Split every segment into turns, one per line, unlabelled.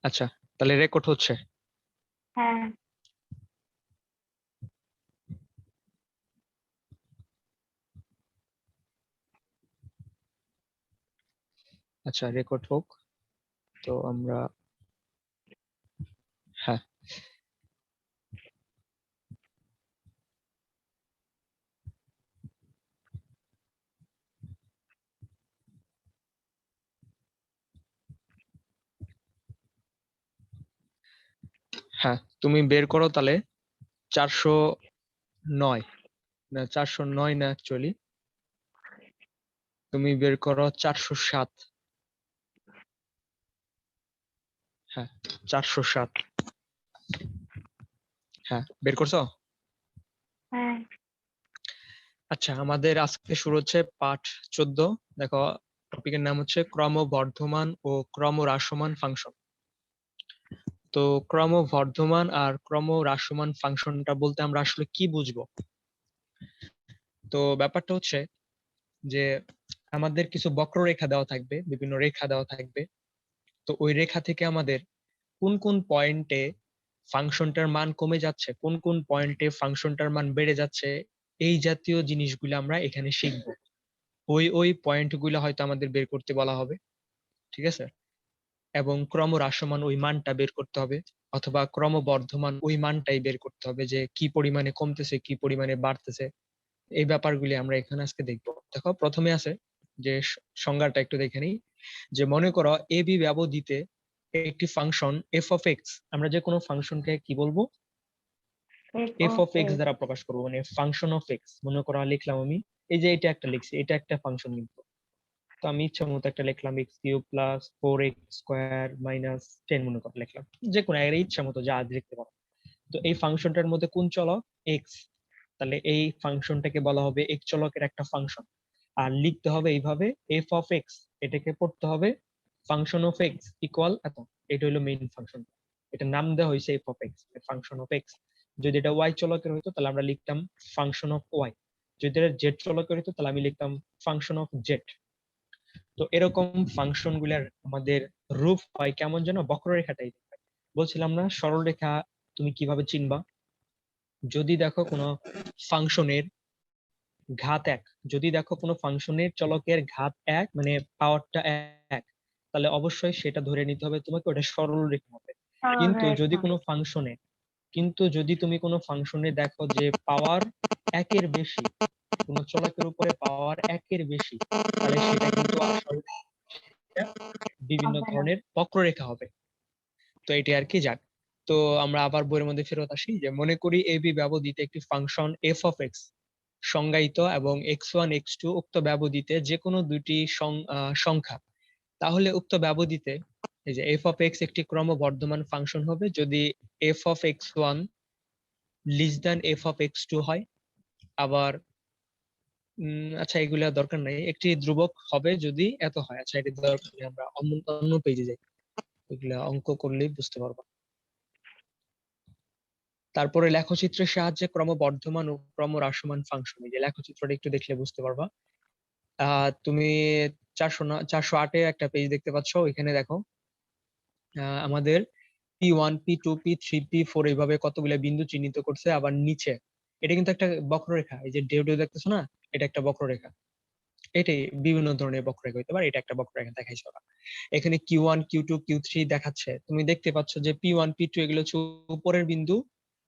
আচ্ছা, তাহলে রেকর্ড হচ্ছে।
হ্যাঁ।
আচ্ছা, রেকর্ড হোক। তো আমরা, হ্যাঁ, হ্যাঁ, তুমি বের করো তাহলে 409, না 409 না, অ্যাকচুয়ালি তুমি বের করো 407। হ্যাঁ, 407। হ্যাঁ, বের করছো?
হ্যাঁ।
আচ্ছা, আমাদের আজকে শুরু হচ্ছে পাঠ 14। দেখো, টপিকের নাম হচ্ছে ক্রমবর্ধমান ও ক্রমহ্রাসমান ফাংশন। তো ক্রমবর্ধমান আর ক্রমহ্রাসমান ফাংশনটা বলতে আমরা আসলে কি বুঝবো? তো ব্যাপারটা হচ্ছে যে আমাদের কিছু বক্ররেখা দেওয়া থাকবে, বিভিন্ন রেখা দেওয়া থাকবে। তো ওই রেখা থেকে আমাদের কোন কোন পয়েন্টে ফাংশনটার মান কমে যাচ্ছে, কোন কোন পয়েন্টে ফাংশনটার মান বেড়ে যাচ্ছে, এই জাতীয় জিনিসগুলো আমরা এখানে শিখবো। ওই ওই পয়েন্টগুলো হয়তো আমাদের বের করতে বলা হবে, ঠিক আছে? এবং ক্রমহ্রাসমান ওই মানটা বের করতে হবে, অথবা ক্রমবর্ধমান ওই মানটাই বের করতে হবে, যে কি পরিমাণে কমতেছে কি পরিমাণে বাড়তেছে। এই ব্যাপারগুলি আমরা এখানে আজকে দেখবো। দেখো, প্রথমে আছে যে সংজ্ঞাটা একটু দেখে নিই। যে মনে করো এ বি ব্যবধিতে একটি ফাংশন এফ অফ এক্স, আমরা যে কোনো ফাংশনকে কি বলবো? এফ অফ এক্স দ্বারা প্রকাশ করবো, মানে ফাংশন অফ এক্স। মনে করো লিখলাম আমি, এই যে এটা একটা লিখছি, এটা একটা ফাংশন কিন্তু। তো আমি ইচ্ছা মতো একটা লিখলাম x cube plus 4x square minus 10, মনে করে লিখলাম, যে কোনো এর ইচ্ছা মতো যা লিখতে পারো। তো এই ফাংশনটার মধ্যে কোন চলক? এক্স। তাহলে এই ফাংশনটাকে বলা হবে এক চলকের একটা ফাংশন। আর লিখতে হবে এইভাবে, এফ অফ এক্স, এটাকে পড়তে হবে ফাংশন অফ এক্স ইকুয়াল এত। এটা হলো মেইন ফাংশন, এটা নাম দেওয়া হয়েছে F of x, function of x. যদি এটা ওয়াই চলকের হইতো তাহলে আমরা লিখতাম ফাংশন অফ ওয়াই। যদি এটা জেড চলকের হইতো তাহলে আমি লিখতাম ফাংশন অফ জেড। তো এরকম ফাংশন গুলার আমাদের রূপ হয় কেমন যেন? বক্ররেখাটাই বলছিলাম না, সরলরেখা তুমি কিভাবে চিনবা? যদি দেখো কোনো ফাংশনের ঘাত এক, যদি দেখো কোনো ফাংশনের চলকের ঘাত এক, মানে পাওয়ারটা এক, তাহলে অবশ্যই সেটা ধরে নিতে হবে তোমাকে ওটা সরল রেখা হবে। কিন্তু যদি
সরলরেখা।
কোনো ফাংশনে, কিন্তু যদি তুমি কোনো ফাংশনে দেখো যে পাওয়ার একের বেশি, কোনো চলকের উপরে পাওয়ার একের বেশি, তাহলে সেটা কিন্তু আসলে বিভিন্ন
হবে না।
ধরনের বক্ররেখা হবে। তো এটি আর কি, যাক। তো আমরা আবার বইয়ের মধ্যে ফেরত আসি। যে মনে করি এ বি ব্যবধিতে একটি ফাংশন এফ অফ এক্স সংজ্ঞায়িত, এবং x1 x2 উক্ত ব্যবধিতে যে কোনো দুটি সংখ্যা। তাহলে উক্ত ব্যবধিতে এই যে এফ অফ এক্স একটি ক্রমবর্ধমান ফাংশন হবে যদি f of x one less than f of x two হয়। আবার আচ্ছা, এগুলা দরকার নাই, একটি ধ্রুবক হবে যদি এত হয়। আচ্ছা, এটা দরকার নেই, আমরা অন্য অন্য পেজে যাই, এগুলা অঙ্ক করলেই বুঝতে পারবো। তারপরে লেখচিত্রের সাহায্যে ক্রমবর্ধমান ও ক্রমহ্রাসমান ফাংশন, এই যে লেখচিত্রটা একটু দেখলে বুঝতে পারবা। তুমি 408-এ একটা পেজ দেখতে পাচ্ছ, এখানে দেখো আমাদের P1 P2 P3 P4 এইভাবে কতগুলো বিন্দু চিহ্নিত করছে। আবার নিচে এটা কিন্তু একটা বক্ররেখা, এই যে ডেউ ডেউ দেখতেছো না, এটা একটা বক্ররেখা। এটাই বিভিন্ন ধরনের বক্ররেখা হইতে পারে, এটা একটা বক্ররেখা দেখাইছে ওরা। এখানে Q1 Q2 Q3 দেখাচ্ছে, তুমি দেখতে পাচ্ছ যে P1 P2 এগুলো হচ্ছে উপরের বিন্দু,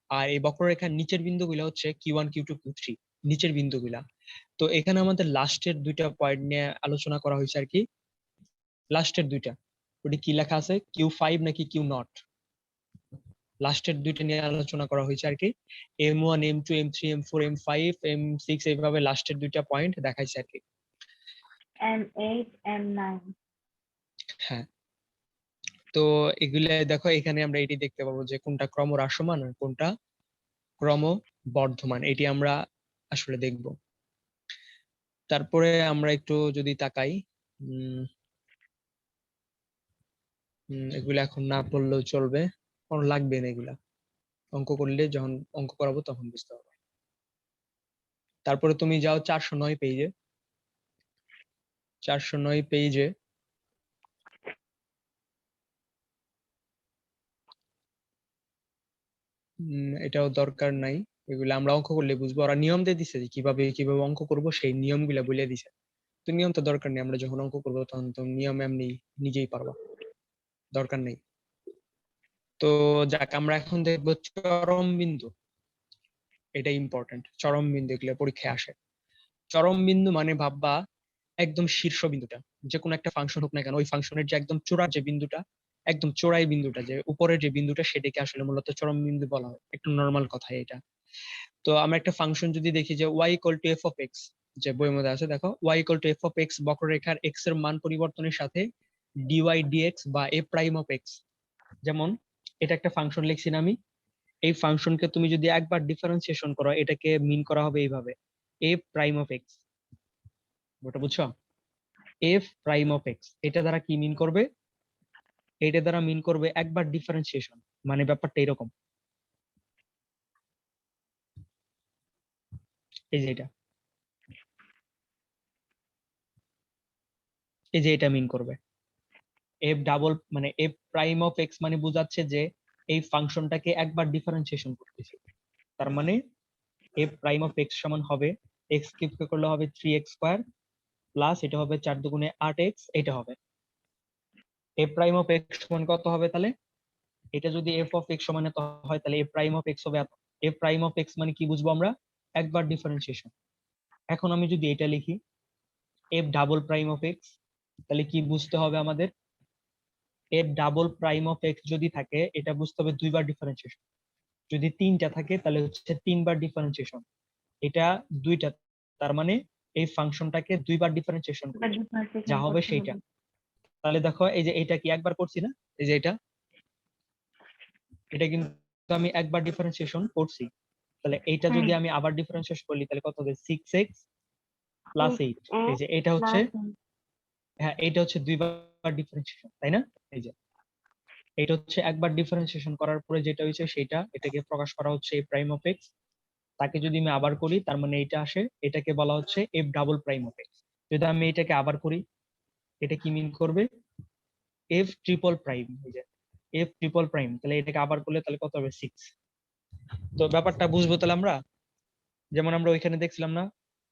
আর এই বক্ররেখার নিচের বিন্দুগুলো হচ্ছে Q1 Q2 Q3, নিচের বিন্দুগুলা। তো এখানে আমাদের লাস্টের দুইটা পয়েন্ট নিয়ে আলোচনা করা হয়েছে আর কি। লাস্টের দুইটা, ওটি কি লেখা আছে, Q5 নাকি Q0, লাস্টের দুইটা নিয়ে আলোচনা করা হয়েছে আর কি। M1 M2 M3 M4 M5 M6 এইভাবে লাস্টের দুইটা পয়েন্ট দেখাইছে আর কি।
M8 M9।
হ্যাঁ, তো এগুলা দেখো, এখানে আমরা এটি দেখতে পাবো যে কোনটা ক্রমহ্রাসমান আর কোনটা ক্রমবর্ধমান, এটি আমরা আসলে দেখব। তারপরে আমরা একটু যদি তাকাই, উম এগুলা এখন না পড়লেও চলবে, কারণ লাগবে না এগুলা, অঙ্ক করলে যখন অঙ্ক করাবো তখন বুঝতে পারবে। তারপরে তুমি যাও 409 পেজে। 409 পেজে এটাও দরকার নাই, এগুলো আমরা অঙ্ক করলে বুঝবো। ওরা নিয়ম দিয়ে দিছে যে কিভাবে কিভাবে অঙ্ক করব, সেই নিয়মগুলা বলে দিছে। তো নিয়ম তো দরকার নেই, আমরা যখন অঙ্ক করবো তখন তো নিয়ম এমনি নিজেই পারবা, দরকার নেই। তো যাক, আমরা এখন দেখবো চরম বিন্দু। এটা ইম্পর্টেন্ট, চরম বিন্দু এগুলো পরীক্ষায় আসে। চরম বিন্দু মানে ভাববা একদম শীর্ষ বিন্দুটা, যে কোনো একটা ফাংশন হোক না কেন, ওই ফাংশনের যে একদম চূড়ার যে বিন্দুটা, একদম চোরাই বিন্দুটা, যে উপরের যে বিন্দুটা, সেটাকে আসলে মূলত চরম বিন্দু বলা হয়, একটু নর্মাল কথা এটা। তো আমরা একটা ফাংশন যদি দেখি যে y equal to F of x, যে বইয়ের মধ্যে আছে দেখো, y equal to F of x বক্ররেখার x এর মান পরিবর্তনের সাথে dy dx বা a প্রাইম অফ এক্স। যেমন এটা একটা ফাংশন লিখছি না আমি, এই ফাংশনকে তুমি যদি একবার ডিফারেন্সিয়েশন করো, এটাকে মিন করা হবে এইভাবে, a প্রাইম অফ এক্স। ওটা বুঝছো? f প্রাইম অফ এক্স এটা দ্বারা কি মিন করবে? এটা দ্বারা মিন করবে একবার ডিফারেন্সিয়েশন, মানে ব্যাপারটা এরকম, এই যে এটা, এই যে এটা মিন করবে। এফ ডাবল মানে এফ প্রাইম অফ এক্স মানে বোঝাচ্ছে যে এই ফাংশনটাকে একবার ডিফারেন্সিয়েশন করতেছি। তার মানে এফ প্রাইম অফ এক্স সমান হবে, এক্স কিউব কে করলে হবে 3x স্কয়ার প্লাস এটা হবে 4 দুগুণে 8x, এটা হবে এফ প্রাইম অফ এক্স সমান কত হবে তাহলে? এটা যদি এফ অফ এক্স সমান এত হয়, তাহলে এফ প্রাইম অফ এক্স হবে এত। এফ প্রাইম অফ এক্স মানে কি বুঝবো আমরা? একবার ডিফারেন্সিয়েশন। এখন আমি যদি এটা লিখি F double prime of x, তাহলে কি বুঝতে হবে আমাদের? F double prime of x যদি থাকে, এটা বুঝতে হবে দুইবার ডিফারেন্সিয়েশন। যদি তিনটা থাকে তাহলে হচ্ছে তিনবার ডিফারেন্সিয়েশন। এটা দুইটা, তার মানে এই ফাংশনটাকে দুইবার ডিফারেন্সিয়েশন করব, যা হবে সেইটা। তাহলে দেখো এই যে এটা কি একবার করছি না, এই যে এটা কিন্তু আমি একবার ডিফারেন্সিয়েশন করছি। তাহলে এইটা যদি আমি আবার ডিফারেন্সিয়েশন করি তাহলে কত হবে? 6x plus 8। এই যে এটা হচ্ছে, হ্যাঁ এটা হচ্ছে দুইবার ডিফারেন্সিয়েশন, তাই না? এই যে এটা হচ্ছে একবার ডিফারেন্সিয়েশন করার পরে যেটা হয়েছে সেটা, এটাকে প্রকাশ করা হচ্ছে এ প্রাইম অফ এক্স। তাকে যদি আমি আবার করি তার মানে এটা আসে, এটাকে বলা হচ্ছে F double prime of x. যদি আমি এটাকে আবার করি, এটা কি মিন করবে? এফ ট্রিপল প্রাইম, এই যে এফ ট্রিপল প্রাইম, তাহলে এটাকে আবার করলে তাহলে কত হবে? 6। তো ব্যাপারটা বুঝবো তাহলে আমরা, যেমন আমরা ওইখানে দেখছিলাম না,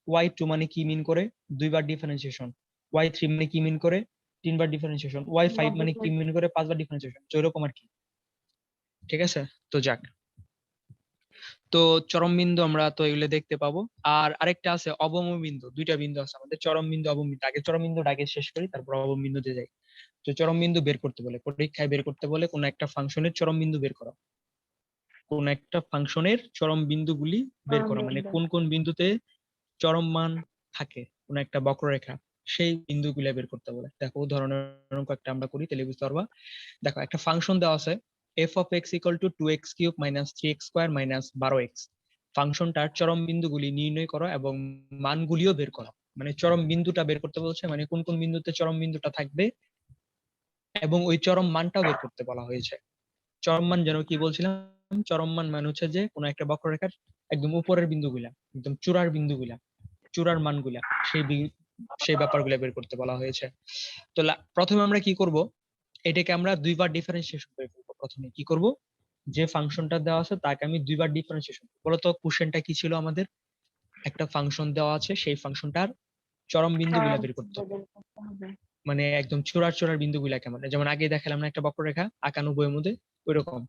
y2 মানে কি মিন করে? দুইবার ডিফারেন্সিয়েশন। y3 মানে কি মিন করে? তিনবার ডিফারেন্সিয়েশন। y5 মানে কি মিন করে? পাঁচবার ডিফারেন্সিয়েশন। তো এরকম আর কি, ঠিক আছে? তো যাক, তো চরম বিন্দু আমরা তো এগুলো দেখতে পাবো। আর আরেকটা আছে অবম বিন্দু, দুইটা বিন্দু আছে আমাদের, চরম বিন্দু অবম বিন্দু। আগে চরম বিন্দুটা আগে শেষ করি, তারপর অবম বিন্দুতে যাই। তো চরম বিন্দু বের করতে বলে, পরীক্ষায় বের করতে বলে কোন একটা ফাংশনের চরম বিন্দু বের করা, কোন একটা ফাংশনের চরম বিন্দুগুলি বের করা, মানে কোন কোন বিন্দুতে চরম মান থাকে কোন একটা বক্ররেখা, সেই বিন্দুগুলো বের করতে বলে। দেখো উদাহরণের অঙ্ক একটা আমরা করি, তাহলে বুঝতে পারবা। দেখো একটা ফাংশন দেওয়া আছে f of x equal to 2x cube minus 3x square minus 12x। ফাংশনটার চরম বিন্দুগুলি নির্ণয় করো এবং মানগুলিও বের করো। মানে চরম বিন্দুটা বের করতে বলছে, মানে কোন কোন বিন্দুতে চরম বিন্দুটা থাকবে এবং ওই চরম মানটাও বের করতে বলা হয়েছে। চরম মান যেন কি বলছিলাম, চরম মান মানে হচ্ছে যে কোনো একটা বক্ররেখার একদম উপরের বিন্দুগুলা, একদম চূড়ার বিন্দুগুলা, চূড়ার মানগুলা, সেই ব্যাপারগুলো বের করতে বলা হয়েছে। তো প্রথমে আমরা কি করব, এটাকে আমরা দুইবার ডিফারেন্সিয়েশন করে ফেলবো। প্রথমে কি করব, যে ফাংশনটা দেওয়া আছে তাকে আমি দুইবার ডিফারেন্সিয়েশন। বলতো কোশ্চেনটা কি ছিল আমাদের? একটা ফাংশন দেওয়া আছে, সেই ফাংশনটার চরম বিন্দুগুলা বের করতে হবে, মানে একদম চূড়ার চূড়ার বিন্দুগুলা কেমন, যেমন আগে দেখালাম না একটা বক্ররেখা আঁকানো বইয়ের মধ্যে, ওইরকম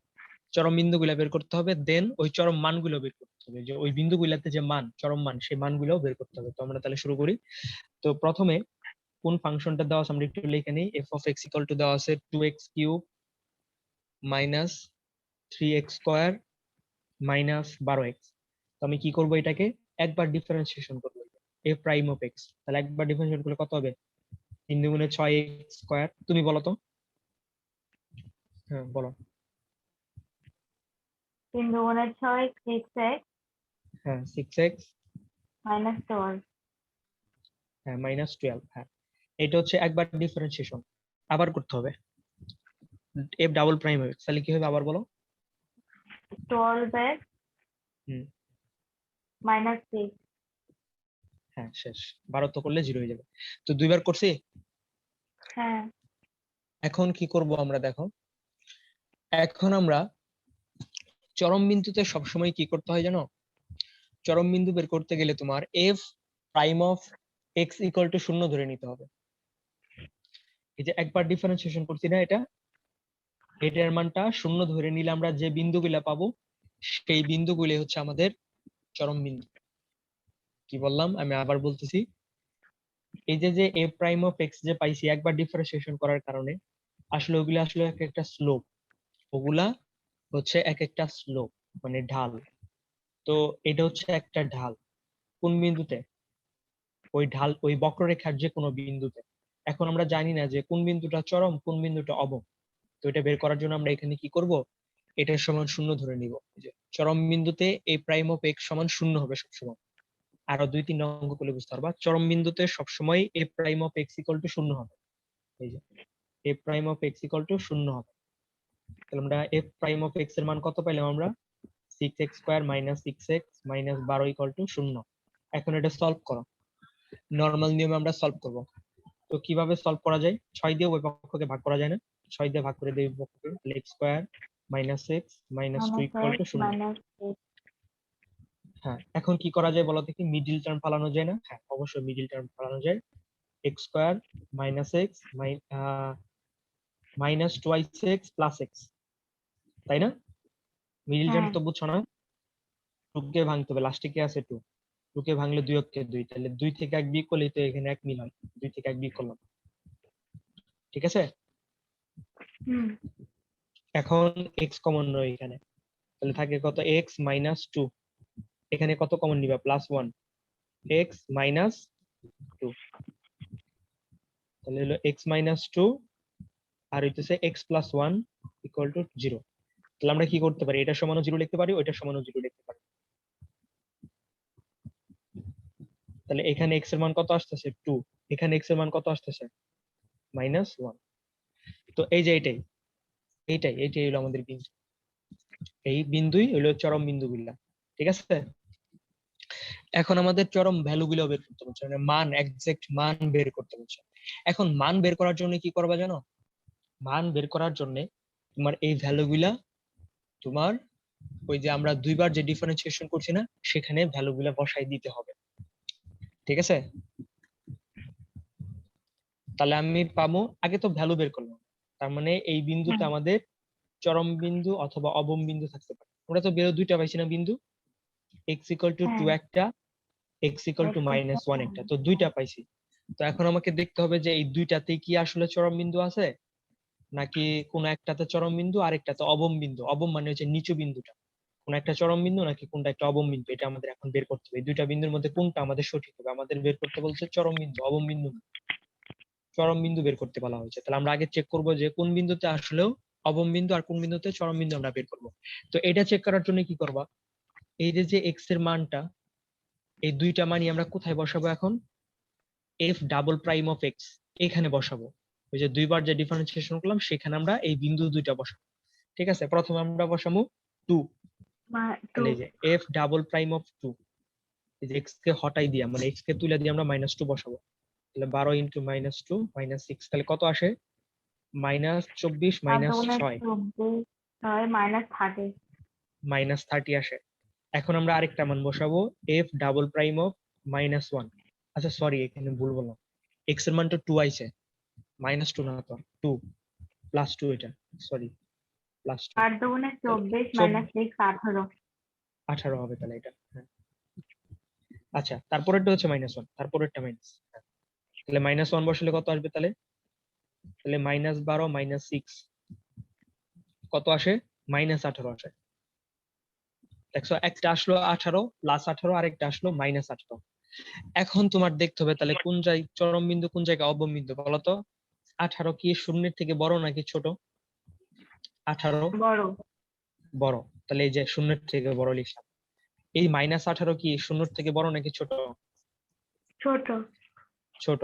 চরম বিন্দুগুলা বের করতে হবে। দেন ওই চরম মানগুলো বের করতে হবে, যে ওই বিন্দুগুলাতে যে মান, চরম মান, সেই মানগুলোও বের করতে হবে। তো আমরা তাহলে শুরু করি। তো প্রথমে কোন ফাংশনটা দেওয়া আছে আমরা একটু লিখে নিই। F of x equal two দেওয়া আছে 2x cube minus 3x square minus 12x। তো আমি কি করব, এটাকে একবার ডিফারেন্সিয়েশন করব, এ প্রাইম অফ এক্স। তাহলে একবার ডিফারেন্সিয়েশন করলে কত হবে? 3 দুগুণে 6x স্কয়ার। তুমি বলো তো। হ্যাঁ বলো।
3 দুগুণে 6, 6x
হ্যাঁ 6x
minus 12।
হ্যাঁ মাইনাস 12। হ্যাঁ এটা হচ্ছে একবার ডিফারেন্সিয়েশন, আবার করতে হবে F double prime of x. তাহলে কি হবে আবার বলো।
12x
হুম
minus 6।
হ্যাঁ শেষ, 12 তো করলে 0 হয়ে যাবে। তো দুইবার করছি।
হ্যাঁ
এখন কি করব আমরা দেখো, এখন আমরা চরম বিন্দুতে সবসময় কি করতে হয় জানো? চরম বিন্দু বের করতে গেলে তোমার F prime of x equal to 0 ধরে নিতে হবে। এই যে একবার ডিফারেন্সিয়েশন করছি না, এটার মানটা 0 ধরে নিলে আমরা যে বিন্দুগুলা পাবো সেই বিন্দুগুলি হচ্ছে আমাদের চরম বিন্দু। কি বললাম আমি আবার বলতেছি, এই যে এ প্রাইম অফ এক্স যে পাইছি একবার ডিফারেন্সিয়েশন করার কারণে, আসলে ওগুলা আসলে এক একটা স্লোপ, ওগুলা হচ্ছে এক একটা স্লোপ মানে ঢাল। তো এটা হচ্ছে একটা ঢাল কোন বিন্দুতে? ওই ঢাল ওই বক্ররেখার যে কোনো বিন্দুতে। এখন আমরা জানি না যে কোন বিন্দুটা চরম কোন বিন্দুটা অবম। তো এটা বের করার জন্য আমরা এখানে কি করব, এটার সমান 0 ধরে নিব। যে চরম বিন্দুতে এ প্রাইম অফ এক্স সমান 0 হবে সবসময়। আরো 2-3 অঙ্ক করলে বুঝতে পারবা, চরম বিন্দুতে সবসময় a prime of x equal to 0 হবে। এই যে a prime of x equal to 0 হবে। তাহলে আমরা এফ প্রাইম অফ এক্স এর মান কত পাইলাম আমরা? 6x square minus 6x minus 12 equal to 0। এখন এটা সলভ করো, নরমাল নিয়মে আমরা সলভ করব। তো কিভাবে সলভ করা যায়? 6 দিয়ে ওই পক্ষকে ভাগ করা যায় না? 6 দিয়ে ভাগ করে দেই পক্ষকে, তাহলে x square minus x minus 2 equal to 0।
Minus
হ্যাঁ, এখন কি করা যায় বলো দেখি, মিডল টার্ম ফালানো যায় না? হ্যাঁ অবশ্যই মিডল টার্ম ফালানো যায়। x square minus x minus twice x plus x, তাই না? মিডল টার্ম
হ্যাঁ
তো বুঝছো না? 2 কে ভাঙতে হবে, লাস্টে কি আছে 2, 2 কে ভাঙলে 2 অক্ষে 2, তাহলে 2 থেকে 1 বিয়োগ করলে তো এখানে 1 মিল হয়, 2 থেকে 1 বিয়োগ করলাম। ঠিক আছে,
হুম
এখন x কমন নয় এখানে, তাহলে থাকে কত x মাইনাস 2, এখানে কত কমন নিবা? প্লাস 1, x মাইনাস 2, তাহলে হলো x মাইনাস 2 আর হইতেছে x প্লাস 1 ইকুয়াল টু 0। তাহলে আমরা কি করতে পারি, এটা সমানও 0 লিখতে পারি, ওইটা সমানও 0 লিখতে পারি। তাহলে এখানে x এর মান কত আসতেছে 2, এখানে x এর মান কত আসতেছে মাইনাস 1। তো এই যে এইটাই হলো আমাদের বিন্দু, এই বিন্দুই হলো চরম বিন্দুগুলা। ঠিক আছে, এখন আমাদের চরম ভ্যালু গুলো বের করতে হচ্ছে, মানে মান, এক্সাক্ট মান বের করতে হচ্ছে। এখন মান বের করার জন্য কি করবা জানো? মান বের করার জন্য তোমার এই ভ্যালু গুলা তোমার ওই যে আমরা দুইবার যে ডিফারেন্সিয়েশন করছি না, সেখানে ভ্যালু গুলা বসাই দিতে হবে। ঠিক আছে, তাহলে আমি পাবো, আগে তো ভ্যালু বের করলাম, তার মানে এই বিন্দুতে
হ্যাঁ
আমাদের চরম বিন্দু অথবা অবম বিন্দু থাকতে পারে। আমরা তো বেরো দুইটা পাইছি না বিন্দু, x ইকুয়াল টু 2
হ্যাঁ
একটা, x ইকুয়াল টু মাইনাস 1 একটা, তো দুইটা পাইছি। তো এখন আমাকে দেখতে হবে যে এই দুইটাতেই কি আসলে চরম বিন্দু আছে, নাকি কোন একটাতে চরম বিন্দু আর একটাতে অবম বিন্দু। অবম মানে হচ্ছে নিচু বিন্দুটা, কোন একটা চরম বিন্দু নাকি কোনটা একটা অবম বিন্দু, এটা আমাদের এখন বের করতে হবে। এই দুইটা বিন্দুর মধ্যে কোনটা আমাদের সঠিক হবে, আমাদের বের করতে বলছে চরম বিন্দু, অবম বিন্দু না। চরম বিন্দু বের করতে বলা হয়েছে, তাহলে আমরা আগে চেক করব যে কোন বিন্দুতে আসলেও অবম বিন্দু আর কোন বিন্দুতে চরম বিন্দু আমরা বের করব। তো এটা চেক করার জন্য কি করবা, এই যে এক্স এর মানটা, এই দুইটা মানই আমরা কোথায় বসাবো এখন? F double prime of x এখানে বসাবো। ওই যে দুইবার যে ডিফারেন্সিয়েশন করলাম সেখানে আমরা এই বিন্দু দুইটা বসাবো। ঠিক আছে, প্রথমে আমরা বসাবো 2,
টু
তাহলে এই যে এফ ডাবল প্রাইম অফ 2, এই যে এক্স কে হটাই দিয়া মানে এক্স কে তুলে দিয়ে আমরা মাইনাস 2 বসাবো। তাহলে 12 ইন্টু মাইনাস 2 মাইনাস 6, তাহলে কত আসে? মাইনাস 24
আর
মাইনাস
দুগুণে
6
24 হয় -30।
মাইনাস 30 আসে। এখন আমরা আরেকটা মান বসাবো, F double prime of minus 1। আচ্ছা সরি, এখানে ভুল বললাম, এক্স এর মান তো 2 আইছে, মাইনাস 2 না তো 2, প্লাস 2 এটা, সরি প্লাস 2,
আর দুগুণে
তাহলে
24 মাইনাস 6 18।
18 হবে তাহলে এটা। হ্যাঁ, আচ্ছা তারপরেরটা হচ্ছে -1, তারপরেরটা মাইনাস, তাহলে -1 বসালে কত আসবে তাহলে? তাহলে -12 মাইনাস 6 কত আসে? -18 আসে। দেখছো একটা আসলো 18 প্লাস 18 আর একটা আসলো -18। এখন তোমার দেখতে হবে তাহলে কোন জায়গায় চরম বিন্দু কোন জায়গায় অবম বিন্দু বলতো? 18 কি শূন্যের থেকে বড় নাকি ছোট? 18
বড়।
বড়, তাহলে এই যে শূন্যের থেকে বড় লিখলাম। এই -18 কি শূন্যের থেকে বড় নাকি ছোট?
ছোট।
ছোট,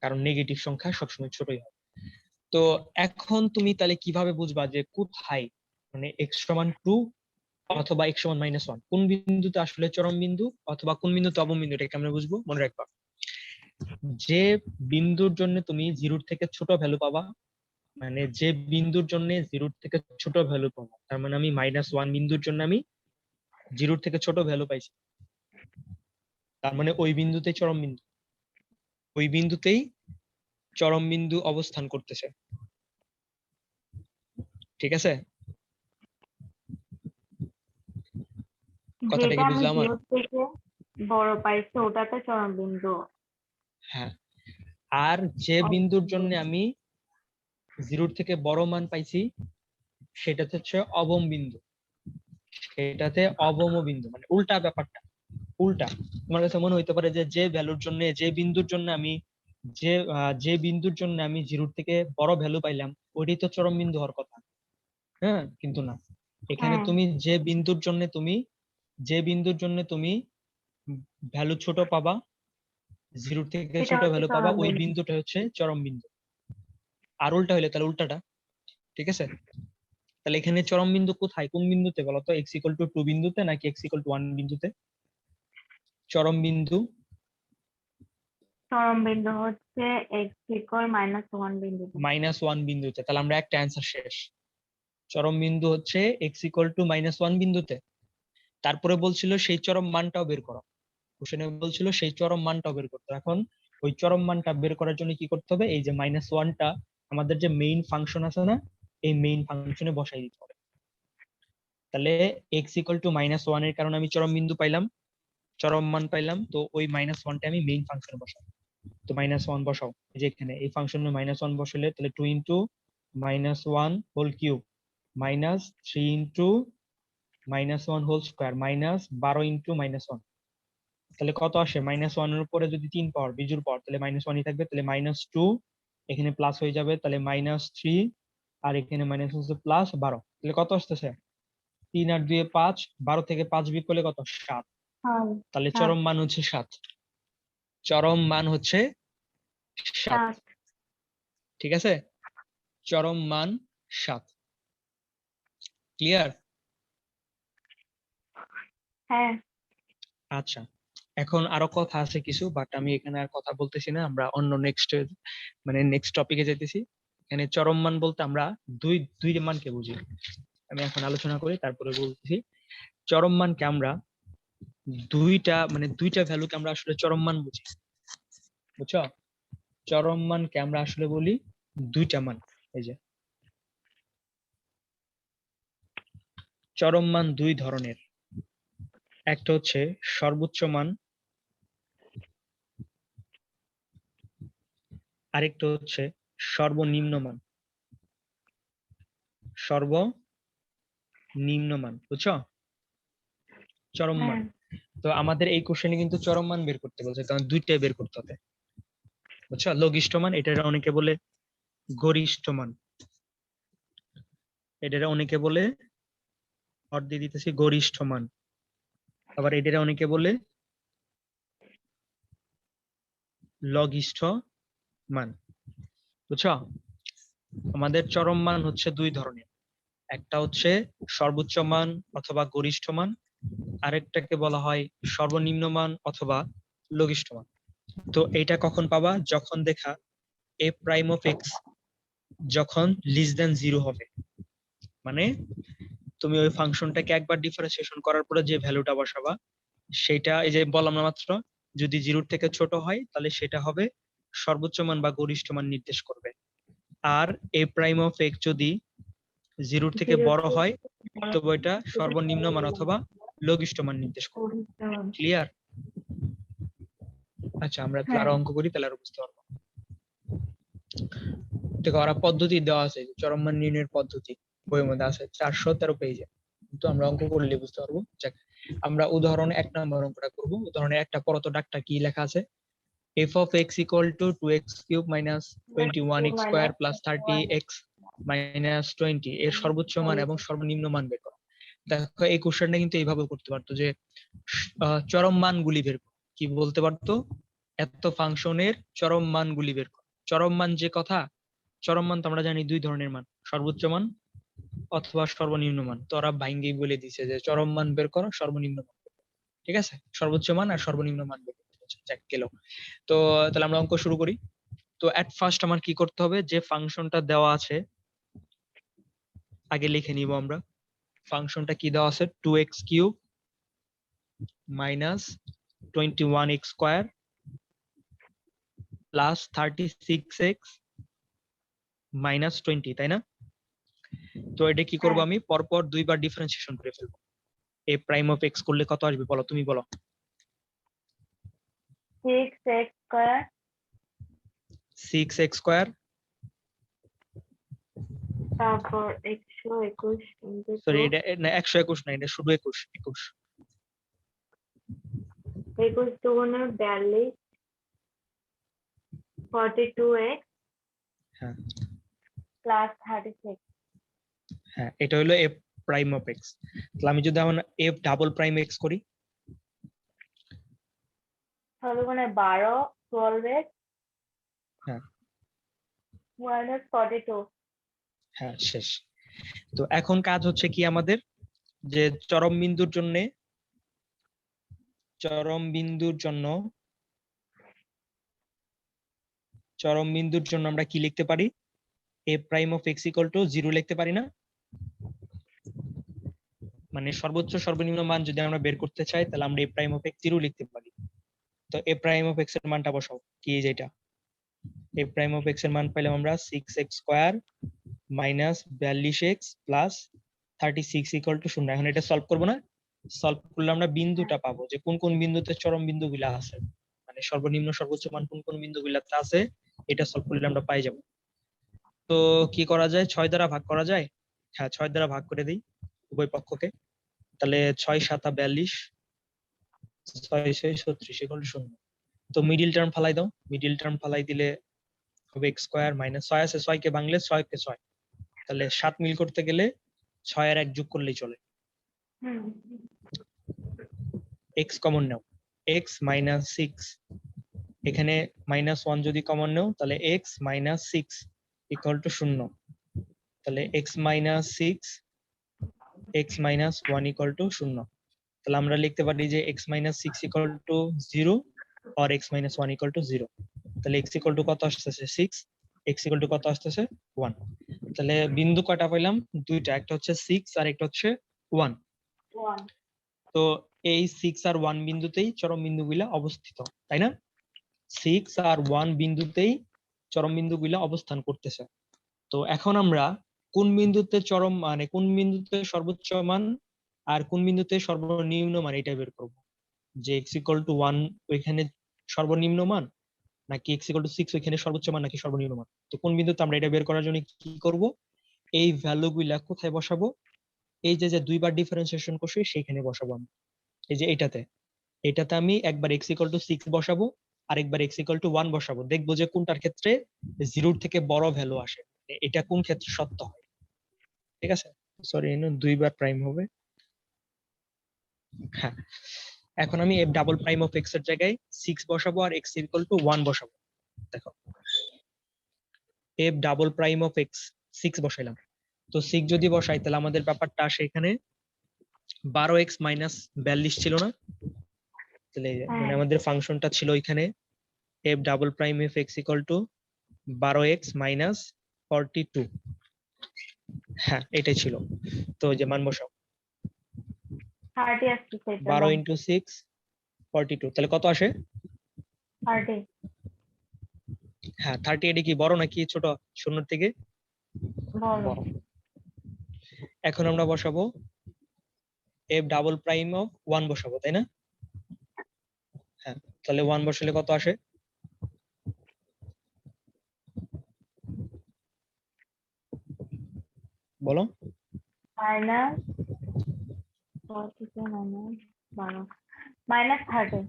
কারণ নেগেটিভ সংখ্যা সবসময় ছোটই হয়। তো এখন তুমি তাহলে কিভাবে বুঝবা যে কোথায়, মানে x সমান 2 অথবা x সমান -1, কোন বিন্দুতে আসলে চরম বিন্দু অথবা কোন বিন্দুতে অবম বিন্দু, এটা আমরা বুঝবো? মনে রাখবা, যে বিন্দুর জন্য তুমি 0 থেকে ছোট ভ্যালু পাবা মানে যে বিন্দুর জন্য জিরোর থেকে ছোট ভ্যালু পাবো, তার মানে আমি -1 বিন্দুর জন্য আমি জিরোর থেকে ছোট ভ্যালু পাইছি, তার মানে ওই বিন্দুতেই চরম বিন্দু, ওই বিন্দুতেই চরম বিন্দু অবস্থান করতেছে। ঠিক আছে, কথাটা
যেটা
কি
আমি
বুঝলাম আমার?
জিরো থেকে বড় পাইছি ওটাতে চরম বিন্দু।
হ্যাঁ, আর যে বিন্দুর জন্য আমি জিরোর থেকে বড় মান পাইছি সেটাতে হচ্ছে অবম বিন্দু, সেটাতে অবম বিন্দু, মানে উল্টা ব্যাপারটা, উল্টা। তোমার কাছে মনে হইতে পারে যে যে ভ্যালুর জন্য, যে বিন্দুর জন্য আমি যে বিন্দুর জন্য আমি জিরোর থেকে বড় ভ্যালু পাইলাম ওইটাই তো চরম বিন্দু হওয়ার কথা। হ্যাঁ, কিন্তু না, এখানে
হ্যাঁ,
তুমি যে বিন্দুর জন্য তুমি ভ্যালু ছোট পাবা, জিরোর থেকে
সেটা
ছোট
হচ্ছে
ভ্যালু পাবা,
চরম
ওই
বিন্দু।
বিন্দুটা হচ্ছে চরম বিন্দু। আর উল্টা হইলে তাহলে উল্টাটা। ঠিক আছে, তাহলে এখানে চরম বিন্দু কোথায়, কোন বিন্দুতে বলতো? x = 2 বিন্দুতে নাকি x = 1 বিন্দুতে চরম বিন্দু?
চরম বিন্দু হচ্ছে x=-1 বিন্দুতে।
-1 বিন্দুতে। তাহলে আমরা একটা অ্যান্সার শেষ। চরম বিন্দু হচ্ছে x = -1 বিন্দুতে। তারপরে বলছিল সেই চরম মানটাও বের করো, কোশ্চেনে বলছিল সেই চরম মানটাও বের করতে। এখন ওই চরম মানটা বের করার জন্য কি করতে হবে? এই যে -1টা আমাদের যে মেইন ফাংশন আছে না, এই মেইন ফাংশনে বসাই দিতে হবে। তাহলে x = -1 এর কারণে আমি চরম বিন্দু পাইলাম, চরম মান পাইলাম, তো ওই -1টা আমি মেইন ফাংশনে বসাবো। তো -1 বসাও, এই যে এখানে এই ফাংশনে -1 বসালে তাহলে 2 × -1 হোল কিউব -3 × -1 হোল স্কয়ার -12 × -1। তাহলে কত আসে? -1 এর উপরে যদি 3 পাওয়ার বিজোড় পাওয়ার তাহলে -1ই থাকবে, তাহলে -2, এখানে প্লাস হয়ে যাবে, তাহলে -3, আর এখানে মাইনাস হচ্ছে +12। তাহলে কত আসতেছে? 3 আর 2 5, 12 থেকে 5 বিয়োগ করলে কত? 7।
হয়,
তাহলে
7,
চরম মান হচ্ছে 7, চরম মান হচ্ছে 7।
7।
ঠিক আছে, চরম মান 7। ক্লিয়ার?
হ্যাঁ,
আচ্ছা, এখন আরো কথা আছে কিছু, বাট আমি এখানে আর কথা বলতেছি না, আমরা অন্য নেক্সট টপিকে যেতেছি। এখানে চরম মান বলতে আমরা দুই মানকে বুঝি। আমি এখন আলোচনা করি তারপরে বলতেছি। চরম মানকে আমরা দুইটা ভ্যালুকে আমরা আসলে চরম মান বুঝি, বুঝছো? চরম মানকে আমরা আসলে বলি দুইটা মান। এই যে চরম মান দুই ধরনের, একটা হচ্ছে সর্বোচ্চ মান, আরেকটা হচ্ছে সর্বনিম্ন মান। সর্বনিম্ন মান, বুঝছো? চরম মান।
হ্যাঁ,
তো আমাদের এই কোশ্চেনে কিন্তু চরম মান বের করতে বলছে, কারণ দুইটাই বের করতে হবে, বুঝছো? লঘিষ্ঠ মান, এটা অনেকে বলে গরিষ্ঠ মান, এটা অনেকে বলে দিয়ে দিতেছি গরিষ্ঠ মান, আবার এটা অনেকে বলে লঘিষ্ঠ মান, বুঝছো? আমাদের চরম মান হচ্ছে দুই ধরনের, একটা হচ্ছে সর্বোচ্চ মান অথবা গরিষ্ঠ মান, আরেকটাকে বলা হয় সর্বনিম্ন মান অথবা লঘিষ্ঠ মান। তো এটা কখন পাবা? যখন দেখা a'(x) যখন <0 হবে, মানে তুমি ওই ফাংশনটাকে একবার ডিফারেন্সিয়েশন করার পরে যে ভ্যালুটা বসাবা সেটা, এই যে বললাম না মাত্র, যদি 0 থেকে ছোট হয় তাহলে সেটা হবে সর্বোচ্চ মান বা গরিষ্ঠ মান নির্দেশ করবে। আর a'(x) যদি 0 থেকে
0
বড়
থেকে
হয় তবে এটা সর্বনিম্ন মান অথবা লঘিষ্ঠ মান নির্দেশ করবে। ক্লিয়ার? আচ্ছা, আমরা একটু
হ্যাঁ,
আরো অঙ্ক করি, তাহলে আরো বুঝতে পারবো। দেখো, ওরা পদ্ধতি দেওয়া আছে, চরম মান নির্ণয়ের পদ্ধতি বইয়ের মধ্যে আছে 413 পেজে, কিন্তু আমরা অঙ্ক করলে বুঝতে পারবো। যাক, আমরা উদাহরণে 1 নম্বর অঙ্কটা করব। উদাহরণে একটা পরত ডাকটা কি লেখা আছে? f(x) = 2x³ - 21x² + 30x - 20 এর সর্বোচ্চ মান এবং সর্বনিম্ন মান বের করো। দেখো, এই কোশ্চেনটা কিন্তু এইভাবে করতে পারতো যে চরম মানগুলি বের করো, কি বলতে পারতো? এত ফাংশনের চরম মানগুলি বের করো। চরম মান যে কথা, চরম মান তো আমরা জানি দুই ধরনের মান, সর্বোচ্চ মান অথবা সর্বনিম্ন মান। তো ওরা ভাঙ্গেই বলে দিছে যে চরম মান বের করো, সর্বনিম্ন মান বের করো। ঠিক আছে, সর্বোচ্চ মান আর সর্বনিম্ন মান বের করতে বলছে। যাক, গেল। তো তাহলে আমরা অঙ্ক শুরু করি। তো এট ফার্স্ট আমার কি করতে হবে, যে ফাংশনটা দেওয়া আছে আগে লিখে নিব আমরা। ফাংশনটা কি দেওয়া আছে, 2x³ minus 21x square plus 36x minus 20, তাই না? তো এটা কি করবো,
হ্যাঁ
আমি পরপর দুইবার ডিফারেন্সিয়েশন করে ফেলবো। এ প্রাইম অফ এক্স করলে কত আসবে বলো, তুমি বলো।
6x স্কয়ার
6x স্কোয়ার,
তারপর 121 ইনটু
সরি
2
এটা না 121 না, এটা শুধু 21।
21 দুগুণে 42 42x
হ্যাঁ
প্লাস 36
হ্যাঁ, এটা হলো এফ প্রাইম অফ এক্স। তাহলে আমি যদি এখন এফ ডাবল প্রাইম এক্স করি,
6 দুগুণে 12 12x
হ্যাঁ
মাইনাস 42
হ্যাঁ শেষ। তো এখন কাজ হচ্ছে কি আমাদের, যে চরম বিন্দুর জন্য চরম বিন্দুর জন্য চরম বিন্দুর জন্য আমরা কি লিখতে পারি, a prime of x equal to 0 লিখতে পারি না? মানে সর্বোচ্চ সর্বনিম্ন মান যদি আমরা বের করতে চাই, তাহলে আমরা এ প্রাইম অফ এক্স 0 লিখতে পারি। তো এ প্রাইম অফ এক্স এর মানটা বসাও, কি যেটা এ প্রাইম অফ এক্স এর মান পাইলাম আমরা 6x square minus 42x plus 36 equal to 0। এখন এটা সলভ করবো না, সলভ করলে আমরা বিন্দুটা পাবো, যে কোন কোন বিন্দুতে চরম বিন্দুগুলা আছে, মানে সর্বনিম্ন সর্বোচ্চ মান কোন কোন বিন্দুগুলাতে আছে, এটা সলভ করলে আমরা পাই যাবো। তো কি করা যায়, 6 দ্বারা ভাগ করা যায়। হ্যাঁ 6 দ্বারা ভাগ করে দিই উভয় পক্ষকে, তাহলে 6 7 42, 6 6 36 ইকুয়াল টু 0। তো মিডিল টার্ম ফালাই দাও, মিডিল টার্ম ফালাই দিলে হবে এক্স স্কোয়ার মাইনাস 6 আছে 6 কে ভাঙলে 6 কে 6, তাহলে 7 মিল করতে গেলে 6 আর 1 যোগ করলেই চলে।
হুম
এক্স কমন নাও, এক্স মাইনাস 6, এখানে -1 যদি কমন নাও তাহলে এক্স মাইনাস 6 ইকুয়াল টু 0। তাহলে x minus 6 x minus 1 equal to 0। তাহলে আমরা লিখতে পারি যে এক্স মাইনাস 6 ইকুয়াল টু 0 আর এক্স মাইনাস 1 ইকুয়াল টু 0। তাহলে এক্স ইকুয়াল টু কত আসতেছে 6, এক্স ইকুয়াল টু কত আসতেছে 1। তাহলে বিন্দু কয়টা পেলাম, দুইটা, একটা হচ্ছে 6 আর একটা হচ্ছে 1।
1
তো এই 6 আর 1 বিন্দুতেই চরম বিন্দুগুলা অবস্থিত, তাই না? 6 আর 1 বিন্দুতেই চরম বিন্দুগুলা অবস্থান করতেছে। তো এখন আমরা কোন বিন্দুতে চরম মানে কোন বিন্দুতে সর্বোচ্চ মান আর কোন বিন্দুতে সর্বনিম্ন মান, এটা বের করব। যে x ইকুয়াল টু 1 ওইখানে সর্বনিম্ন মান, নাকি x ইকুয়াল টু 6 ওইখানে সর্বোচ্চ মান নাকি সর্বনিম্ন মান। তো কোন বিন্দুতে আমরা এটা বের করার জন্য কি করব, এই ভ্যালু গুলা কোথায় বসাবো, এই যে যে দুইবার ডিফারেন্সিয়েশন করছি সেইখানে বসাবো আমি। এই যে এটাতে আমি একবার x ইকুয়াল টু 6 বসাবো আর একবার x ইকুয়াল টু 1 বসাবো, দেখবো যে কোনটার ক্ষেত্রে 0 থেকে বড় ভ্যালু আসে, এটা কোন ক্ষেত্রে সত্য হয়। ঠিক আছে, সরি দুইবার প্রাইম হবে। হ্যাঁ, এখন আমি F double prime of x এর জায়গায় 6 বসাবো আর এক্স ইকুয়াল টু 1 বসাবো। দেখো F double prime of x 6 বসাইলাম, তো 6 যদি বসাই তাহলে আমাদের ব্যাপারটা আসে এখানে 12x মাইনাস 42 ছিল না? তাহলে মানে
হ্যাঁ
আমাদের ফাংশনটা ছিল এখানে F double prime F x equal two 12x minus 42। হ্যাঁ এটাই ছিল। তো যে মান বসাও,
30 আসছে, এটা
12
বল।
ইন্টু 6 42, তাহলে কত আসে?
30
হ্যাঁ 30। এটা কি বড় নাকি ছোট শূন্যর থেকে?
বলো।
বড়। এখন আমরা বসাবো এফ ডাবল প্রাইম অফ 1 বসাবো, তাই না? হ্যাঁ, তাহলে 1 বসালে কত আসে বলো?
মাইনাস 40 মাইনাস 12 মাইনাস 30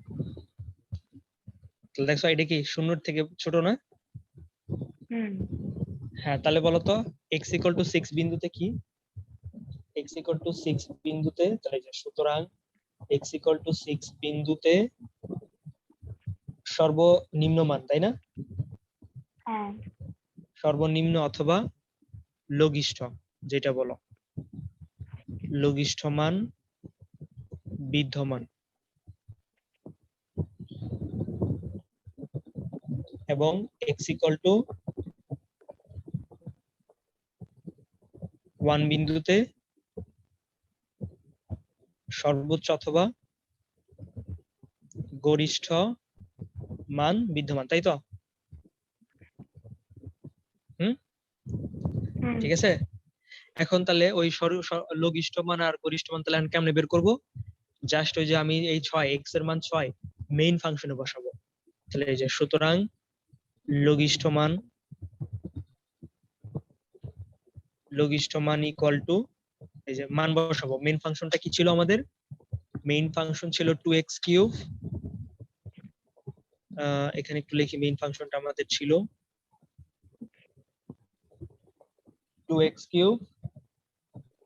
তাহলে দেখছো এটা কি শূন্যর থেকে ছোট না?
হুম
হ্যাঁ, তাহলে বলো তো x ইকুয়াল টু 6 বিন্দুতে কি, x ইকুয়াল টু 6 বিন্দুতে, তাহলে যে সুতরাং x ইকুয়াল টু 6 বিন্দুতে সর্বনিম্ন মান, তাই না?
হ্যাঁ
সর্বনিম্ন অথবা লঘিষ্ঠ, যেটা বলো লঘিষ্ঠ মান বিদ্যমান। এবং x ইকুয়াল টু 1 বিন্দুতে সর্বোচ্চ অথবা গরিষ্ঠ মান বিদ্যমান, তাই তো?
হুম,
ঠিক আছে। এখন তাহলে ওই লঘিষ্ঠ মান আর গরিষ্ঠ মান তাহলে আমি কেমনে বের করব? জাস্ট ওই যে আমি এই 6 x এর মান 6 মেইন ফাংশনে বসাবো। তাহলে এই যে সুতরাং লঘিষ্ঠ মান ইকুয়াল টু, এই যে মান বসাবো। মেইন ফাংশনটা কি ছিল আমাদের? মেইন ফাংশন ছিল 2x কিউব। এখানে একটু লিখি, মেইন ফাংশনটা আমাদের ছিল 2x cube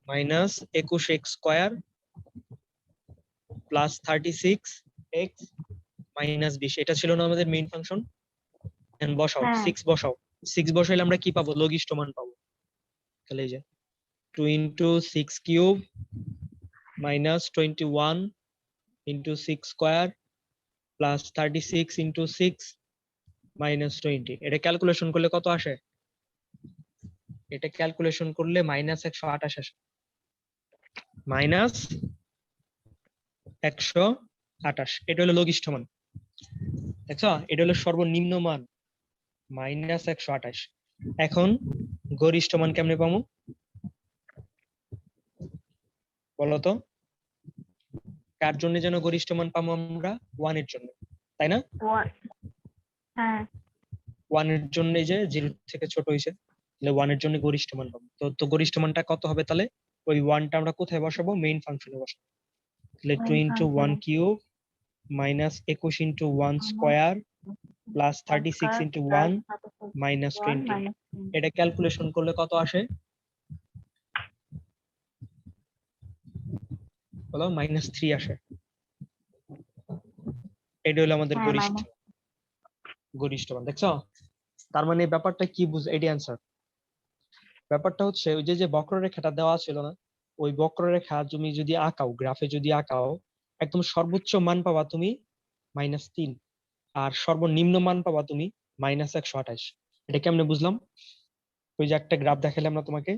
minus 21x square plus 36x minus 20। এটা ছিল না আমাদের মেইন ফাংশন? বসাও,
হ্যাঁ
6 বসাও। 6 বসাইলে আমরা কি পাবো? লঘিষ্ঠ মান পাবো। তাহলে এই যে 2 into 6 cube minus 21 into 6 square plus 36 into 6 minus 20। এটা ক্যালকুলেশন করলে কত আসে? এটা ক্যালকুলেশন করলে মাইনাস 128 আসে। মাইনাস 128, এটা হলো লঘিষ্ঠ মান। দেখছো, এটা হলো সর্বনিম্ন মান, মাইনাস 128। এখন গরিষ্ঠ মান কেমনে পাবো বলতো? কার জন্য যেন গরিষ্ঠ মান পাবো আমরা? 1 এর জন্য, তাই না?
হ্যাঁ
1 এর জন্য এই যে 0 থেকে ছোট হইছে, তাহলে 1 এর জন্য গরিষ্ঠ মান পাবো। তো গরিষ্ঠ মানটা কত হবে তাহলে? ওই 1টা আমরা কোথায় বসাবো? মেইন ফাংশনে বসাবো। তাহলে 2 into 1 cube minus 21 into 1 square plus 36 into 1 minus 20। এটা ক্যালকুলেশন করলে কত আসে বলো? মাইনাস 3 আসে। এটা হলো আমাদের
হ্যাঁ
গরিষ্ঠ মান। দেখছো, তার মানে ব্যাপারটা কি বুঝ, এটি অ্যান্সার। ব্যাপারটা হচ্ছে ওই যে বক্ররেখাটা দেওয়া ছিল না, ওই বক্ররেখা তুমি যদি আঁকাও, গ্রাফে যদি আঁকাও, একদম সর্বোচ্চ মান পাবা তুমি -3, আর সর্বনিম্ন মান পাবা তুমি -128। এটা কেমনে বুঝলাম? ওই যে একটা গ্রাফ দেখালাম না তোমাকে,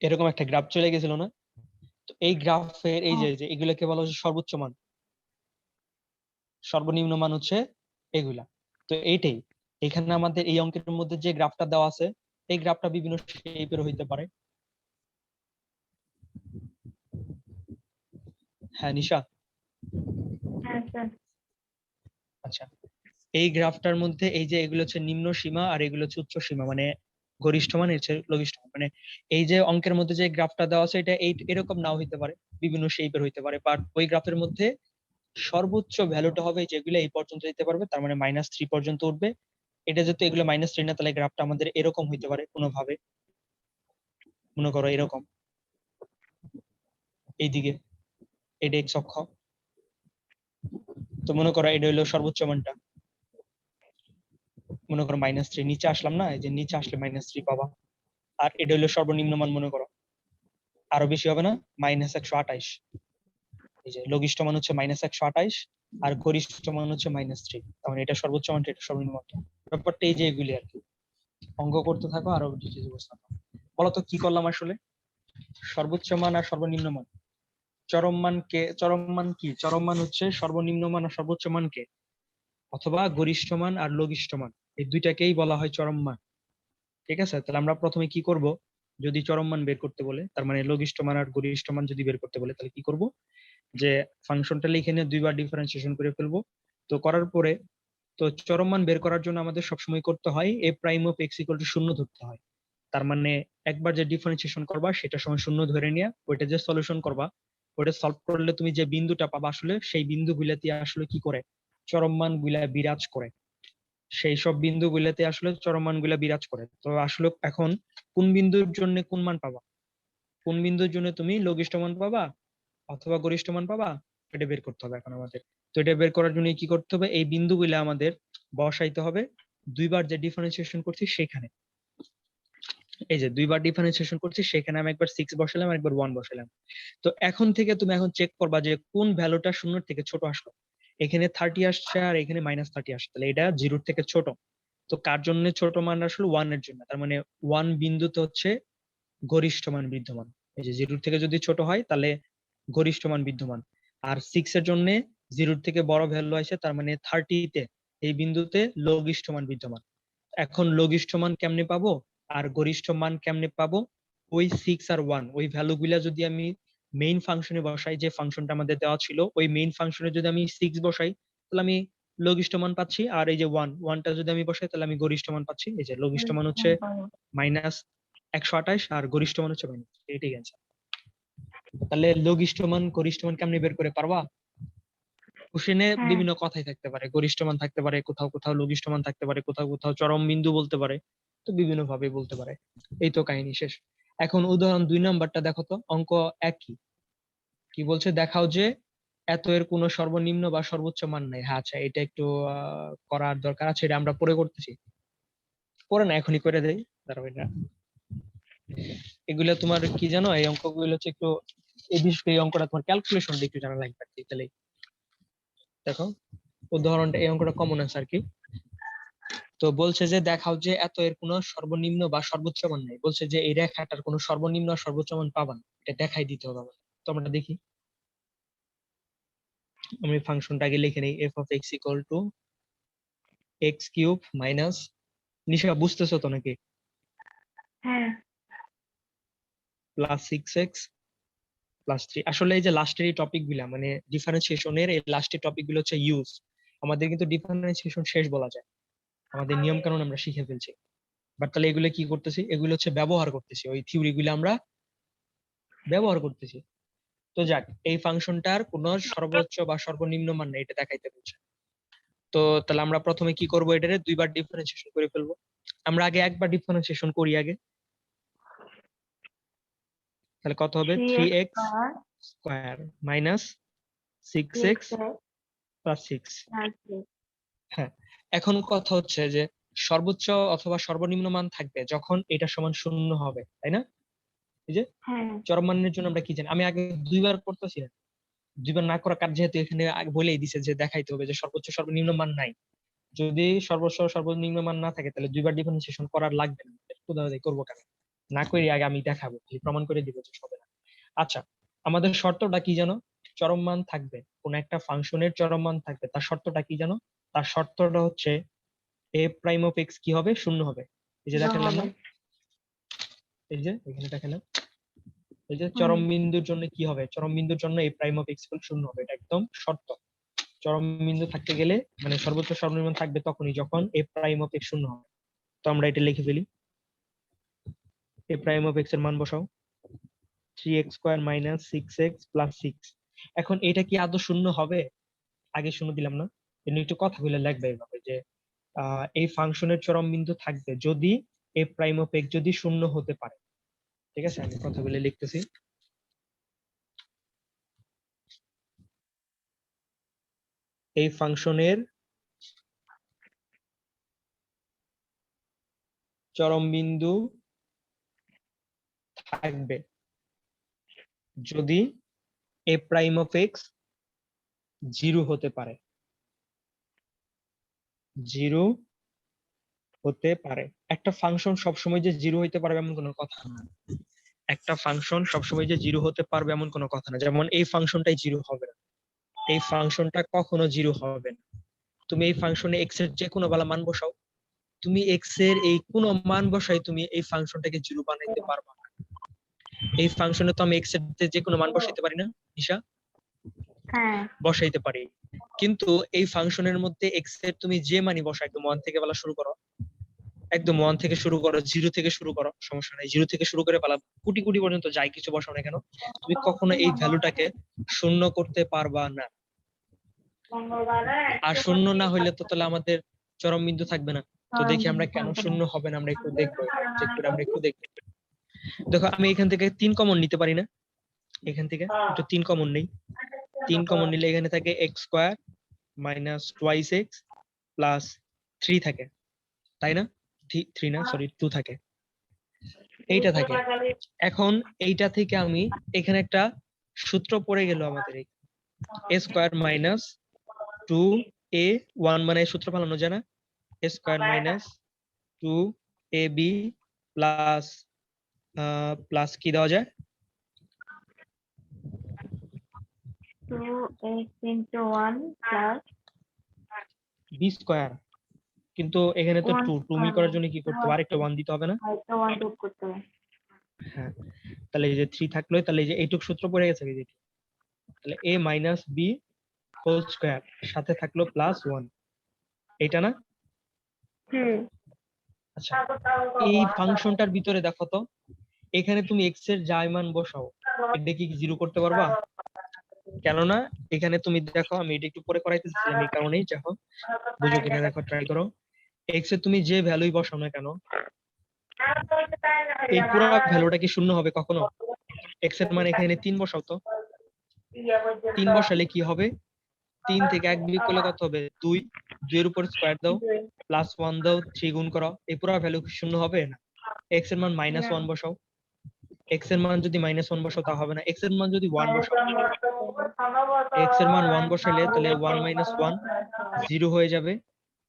এরকম একটা গ্রাফ চলে গেছিল না? তো এই গ্রাফের এই যে এগুলোকে বলা হচ্ছে সর্বোচ্চ মান, সর্বনিম্ন মান হচ্ছে এগুলা। তো এইটাই এখানে আমাদের এই অঙ্কের মধ্যে যে গ্রাফটা দেওয়া আছে, এই গ্রাফটা বিভিন্ন শেপের হইতে পারে। হ্যাঁ নিশা,
হ্যাঁ স্যার
আচ্ছা। এই গ্রাফটার মধ্যে এই যে এগুলো হচ্ছে নিম্ন সীমা আর এগুলো হচ্ছে উচ্চ সীমা, মানে গরিষ্ঠ মান হচ্ছে লঘিষ্ঠ মান। মানে এই যে অঙ্কের মধ্যে যে গ্রাফটা দেওয়া আছে এটা এরকম নাও হইতে পারে, বিভিন্ন শেপের হইতে পারে, বাট ওই গ্রাফের মধ্যে সর্বোচ্চ ভ্যালুটা হবে যেগুলো এই পর্যন্ত দিতে পারবে, তার মানে -3 পর্যন্ত উঠবে। এটা যেহেতু এগুলো -3 না, তাহলে গ্রাফটা আমাদের এরকম হইতে পারে কোনোভাবে। মনে করো এরকম, এইদিকে এটা এক্স অক্ষ। তো মনে করো এটা হলো সর্বোচ্চ মানটা, মনে করো -3। নিচে আসলাম না, এই যে নিচে আসলে -3 পাবা। আর এটা হলো সর্বনিম্ন মান, মনে করো আরো বেশি হবে না, -128। এই যে লঘিষ্ঠ মান হচ্ছে -128 আর গরিষ্ঠ মান হচ্ছে -3। তার মানে এটা সর্বোচ্চ মানটা, এটা সর্বনিম্ন মানটা। ব্যাপারটা এই যে এগুলি আর কি। অঙ্ক করতে থাকো, আরো ডিটেইলস বুঝতে থাকো। বলো তো কি করলাম আসলে? সর্বোচ্চ মান আর সর্বনিম্ন মান। চরম মান কে? চরম মান কি? চরম মান হচ্ছে সর্বনিম্ন মান আর সর্বোচ্চ মানকে, অথবা গরিষ্ঠ মান আর লঘিষ্ঠ মান, এই দুইটাকেই বলা হয় চরম মান। ঠিক আছে, তাহলে আমরা প্রথমে কি করব? যদি চরম মান বের করতে বলে, তার মানে লঘিষ্ঠ মান আর গরিষ্ঠ মান যদি বের করতে বলে, তাহলে কি করব? যে ফাংশনটা লিখে নিয়ে দুইবার ডিফারেন্সিয়েশন করে ফেলবো। তো করার পরে, তো চরম মান বের করার জন্য আমাদের সবসময় করতে হয় a prime of x equal to 0 ধরতে হয়। তার মানে একবার যে ডিফারেন্সিয়েশন করবা সেটা সময় 0 ধরে নিয়ে ওইটা যে সলিউশন করবা, ওটা সলভ করলে তুমি যে বিন্দুটা পাবা, আসলে সেই বিন্দু গুলাতে আসলে কি করে? চরম মান গুলা বিরাজ করে। সেই সব বিন্দু গুলাতে আসলে চরম মান গুলা বিরাজ করে। তো আসলে এখন কোন বিন্দুর জন্য কোন মান পাবা, কোন বিন্দুর জন্য তুমি লঘিষ্ঠ মান পাবা অথবা গরিষ্ঠ মান পাবা, এটা বের করতে হবে এখন আমাদের। তো এটা বের করার জন্য কি করতে হবে? এই বিন্দুগুলো আমাদের বসাইতে হবে দুইবার যে ডিফারেন্সিয়েশন করছি সেখানে। এই যে দুইবার ডিফারেন্সিয়েশন করছি সেখানে আমি একবার 6 বসালাম আর একবার 1 বসালাম। তো এখন থেকে তুমি এখন চেক করবা যে কোন ভ্যালুটা 0 থেকে ছোট আসলো। এখানে 30 আসছে আর এখানে -30 আসছে, তাহলে এটা 0 থেকে ছোট। তো কার জন্য ছোট মান আসলে 1 এর জন্য, তার মানে 1 বিন্দুতে হচ্ছে গরিষ্ঠ মান বিদ্যমান। এই যে 0 থেকে যদি ছোট হয় তাহলে গরিষ্ঠ মান বিদ্যমান। আর 6 এর জন্য 0 থেকে বড় ভ্যালু আসে, তার মানে 30 তে এই বিন্দুতে লঘিষ্ঠ মান বিদ্যমান। এখন লঘিষ্ঠ মান কেমনে পাবো আর গরিষ্ঠ মান কেমনে পাবো? ওই 6 আর 1 ওই ভ্যালু গুলা যদি আমি মেইন ফাংশনে বসাই, যে ফাংশনটা আমাদের দেওয়া ছিল ওই মেইন ফাংশনে যদি আমি 6 বসাই তাহলে আমি লঘিষ্ঠ মান পাচ্ছি, আর এই যে 1টা যদি আমি বসাই তাহলে আমি গরিষ্ঠ মান পাচ্ছি। এই যে লঘিষ্ঠ মান হচ্ছে -128 আর গরিষ্ঠ মান হচ্ছে -, এটাই অ্যান্সার। তাহলে লঘিষ্ঠ মান গরিষ্ঠ মান কেমনে বের করে পারবা? কোশ্চেনে
হ্যাঁ
বিভিন্ন কথাই থাকতে পারে, গরিষ্ঠ মান থাকতে পারে, কোথাও কোথাও লঘিষ্ঠ মান থাকতে পারে, কোথাও কোথাও চরম বিন্দু বলতে পারে, তো বিভিন্ন ভাবে বলতে পারে। এই তো কাহিনী শেষ। এখন উদাহরণ 2 নাম্বারটা দেখো তো, অঙ্ক একই। কি বলছে? দেখাও যে এত এর কোনো সর্বনিম্ন বা সর্বোচ্চ মান নাই। হ্যাঁ আচ্ছা, এটা একটু করার দরকার আছে, এটা আমরা পরে করতেছি। পরে না, এখনই করে দেই, দাঁড়াও। এটা এগুলো তোমার কি জানো, এই অঙ্কগুলো হচ্ছে একটু, এই বিশেষ করে এই অঙ্কটা তোমার ক্যালকুলেশন একটু জানা লাগবে আর কি। তাহলে দেখো উদাহরণটা, এই অঙ্কটা কমন আছে আর কি। তো বলছে যে দেখাও যে এত এর কোনো সর্বনিম্ন বা সর্বোচ্চ মান নেই। বলছে যে এই রেখাটার কোনো সর্বনিম্ন আর সর্বোচ্চ মান পাবা না, এটা দেখাই দিতে হবে আমাদের। তো আমরা দেখি, আমি ফাংশনটা আগে লিখে নেই। f of x equal to x cube minus, Nisha বুঝতেছো তো নাকি,
হ্যাঁ
প্লাস 6x প্লাস 3। আসলে এই যে লাস্টের এই টপিক গুলা, মানে ডিফারেন্সিয়েশনের এই লাস্টের টপিক গুলো হচ্ছে ইউজ। আমাদের কিন্তু ডিফারেন্সিয়েশন শেষ বলা যায়, আমাদের নিয়ম কানুন আমরা শিখে ফেলছি। বাট তাহলে এগুলো কি করতেছি? এগুলো হচ্ছে ব্যবহার করতেছি, ওই থিওরি গুলো আমরা ব্যবহার করতেছি। তো যাক, এই ফাংশনটার কোন সর্বোচ্চ বা সর্বনিম্ন মান নেই, এটা দেখাইতে বলছে। তো তাহলে আমরা প্রথমে কি করব, এটারে দুইবার ডিফারেন্সিয়েশন করে ফেলবো। আমরা আগে একবার ডিফারেন্সিয়েশন করি আগে, তাহলে কত হবে?
3x
3x square minus 6x
3x
plus 6।
plus 6
হ্যাঁ, এখন কথা হচ্ছে যে সর্বোচ্চ অথবা সর্বনিম্ন মান থাকবে যখন এটা সমান 0 হবে, তাই না? এই যে
হ্যাঁ
চরম মানের জন্য আমরা কি জানি, আমি আগে দুইবার করতেছি না, দুইবার না করার কাজ, যেহেতু এখানে আগে বলেই দিছে যে দেখাইতে হবে যে সর্বোচ্চ সর্বনিম্ন মান নাই। যদি সর্বোচ্চ সর্বনিম্ন মান না থাকে তাহলে দুইবার ডিফারেন্সিয়েশন করার লাগবে না, কোথাও করবো কেন? না করে আগে আমি দেখাবো, খালি প্রমাণ করে দিব যে হবে না। আচ্ছা, আমাদের শর্তটা কি জানো? চরম মান থাকবে, কোন একটা ফাংশনের চরম মান থাকবে, তার শর্তটা কি জানো? তার শর্তটা হচ্ছে এ প্রাইম অফ এক্স কি হবে? 0 হবে। এই যে দেখালাম না,
হবে
এই যে এখানে দেখালাম, এই যে
হুম
চরম বিন্দুর জন্য কি হবে? চরম বিন্দুর জন্য এ প্রাইম অফ এক্স 0 হবে, এটা একদম শর্ত। চরম বিন্দু থাকতে গেলে, মানে সর্বোচ্চ সর্বনিম্ন থাকবে তখনই যখন এ প্রাইম অফ এক্স 0 হবে। তো আমরা এটা লিখে ফেলি, এ প্রাইম অফ এক্স এর মান বসাও, 3x square minus 6x plus 6। এখন এটা কি আদৌ 0 হবে? আগে 0 দিলাম না, এর একটু কথা বলে লাগবে এইভাবে যে এই ফাংশনের চরম বিন্দু থাকবে যদি এ প্রাইম অফ এক্স যদি 0 হতে পারে। ঠিক আছে, আমি কথা বলে লিখতেছি। এই ফাংশনের চরম বিন্দু থাকবে যদি এ প্রাইম অফ এক্স 0 হতে পারে, 0 হতে পারে। একটা ফাংশন সবসময় যে 0 হইতে পারবে এমন কোনো কথা না। একটা ফাংশন সবসময় যে 0 হতে পারবে এমন কোনো কথা না। যেমন এই ফাংশনটাই 0 হবে না, এই ফাংশনটা কখনো 0 হবে না। তুমি এই ফাংশনে এক্স এর যে কোনো বেলা মান বসাও, তুমি এক্স এর এই কোন মান বসাই তুমি এই ফাংশনটাকে 0 বানাইতে পারবা না। এই ফাংশনে তো আমি এক্স এর যে কোনো মান বসাইতে পারি না, ঈশা?
হ্যাঁ
বসাইতে পারি। কিন্তু এই ফাংশনের মধ্যে এক্স এর তুমি যে মানই বসাও, একদম 1 থেকে বলা শুরু করো, একদম 1 থেকে শুরু করো, 0 থেকে শুরু করো, সমস্যা নাই, 0 থেকে শুরু করে পালা কোটি কোটি পর্যন্ত যাই কিছু বসাও না কেন, তুমি কখনো এই ভ্যালুটাকে 0 করতে পারবা না। আর 0 না হইলে তো তাহলে আমাদের চরম বিন্দু থাকবে না। তো দেখি আমরা কেন 0 হবে না, আমরা একটু দেখবো, চেক করে আমরা একটু দেখবো। দেখো, আমি এখান থেকে 3 কমন নিতে পারি না? এখান থেকে একটু 3 কমন নেই। 3 কমন নিলে এখানে থাকে x square minus twice x plus 3 থাকে, তাই না? 3 না, সরি 2 থাকে, এইটা থাকে। এখন এইটা থেকে আমি এখানে একটা সূত্র পড়ে গেল আমাদের, এ স্কয়ার মাইনাস 2a 1 মানে সূত্র ফেলানো যায় না, a square minus 2ab plus plus কি দেওয়া যায়
2x into 1 plus
b square, কিন্তু এখানে তো
1
2 মিল করার জন্য কি করতে হবে, আরেকটা 1 দিতে হবে না?
হয়তো 1 যোগ করতে হবে।
হ্যাঁ, তাহলে এই যে 3 থাকলো, তাহলে এই যে এইটুক সূত্র পড়ে গেছে এই যে, তাহলে a minus b whole square সাথে থাকলো প্লাস 1, এইটা না? আচ্ছা, এই ফাংশনটার ভিতরে দেখো তো, এখানে তুমি x এর যা মান বসাও এটা কি জিরো করতে পারবা? কেননা এখানে তুমি দেখো, আমি এটা একটু পরে করাইতেছিলাম এই কারণেই, দেখো বুঝো কিনা দেখো, ট্রাই করো। x এর তুমি যে ভ্যালুই বসাও না কেন, এই পুরো ভ্যালুটা কি শূন্য হবে কখনো? x এর মান এখানে 3 বসাও তো, 3 বসালে কি হবে, 3 থেকে 1 বিয়োগ করলে কত হবে 2, 2 এর উপর স্কয়ার দাও প্লাস 1 দাও, 3 গুণ করো, এই পুরো ভ্যালু কি শূন্য হবে না? x এর মান -1 বসাও, x এর মান যদি -1 বসাও তা হবে না, x এর মান যদি 1 বসাও, x এর মান 1 বসাইলে তাহলে 1 - 1 0 হয়ে যাবে,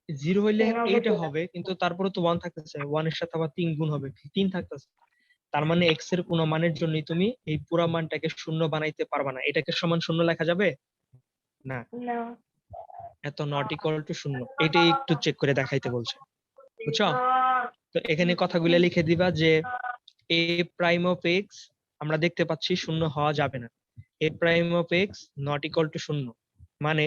0 হইলে এটা হবে, কিন্তু তারপরে তো 1 থাকতেছে, 1 এর সাথে আবার 3 গুণ হবে, 3 থাকতেছে, তার মানে x এর কোনো মানের জন্যই তুমি এই পুরো মানটাকে শূন্য বানাইতে পারবা না। এটাকে সমান শূন্য লেখা যাবে না, এত নট ইকুয়াল টু শূন্য, এটাই একটু চেক করে দেখাইতে বলছে, বুঝছো? তো এখানে কথাগুলো লিখে দিবা যে a প্রাইম অফ x আমরা দেখতে পাচ্ছি শূন্য হওয়া যাবে না, a prime of x not equal to শূন্য, মানে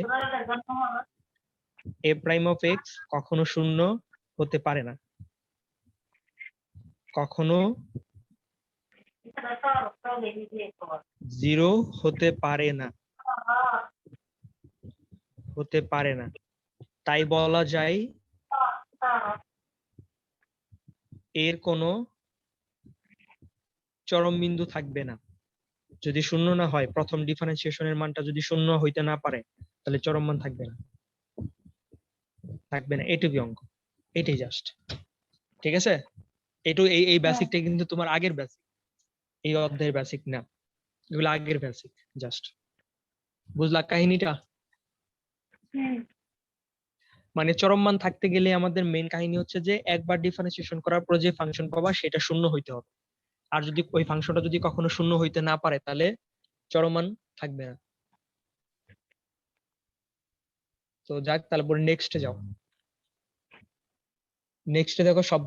a প্রাইম অফ x কখনো শূন্য হতে পারে না, কখনো 0 হতে পারে না, হতে পারে না, তাই বলা যায় এর কোনো চরম বিন্দু থাকবে না, যদি শূন্য না হয়, প্রথম ডিফারেন্সিয়েশনের মানটা যদি শূন্য হইতে না পারে তাহলে চরম মান থাকবে না, থাকবে না, এইটুকুই অঙ্ক, এটাই জাস্ট, ঠিক আছে? এই বেসিকটা কিন্তু তোমার আগের বেসিক, এই অধ্যায়ের বেসিক না, এগুলো আগের বেসিক জাস্ট, বুঝলা কাহিনীটা? মানে চরম মান থাকতে গেলে আমাদের মেইন কাহিনী হচ্ছে যে একবার ডিফারেন্সিয়েশন করার পর যে ফাংশন পাবা সেটা শূন্য হইতে হবে, আর যদি ওই ফাংশনটা যদি কখনো শূন্য হইতে না পারে তাহলে চরম মান থাকবে না। তো যাক, তারপর নেক্সটে যাও, নেক্সটে দেখো সব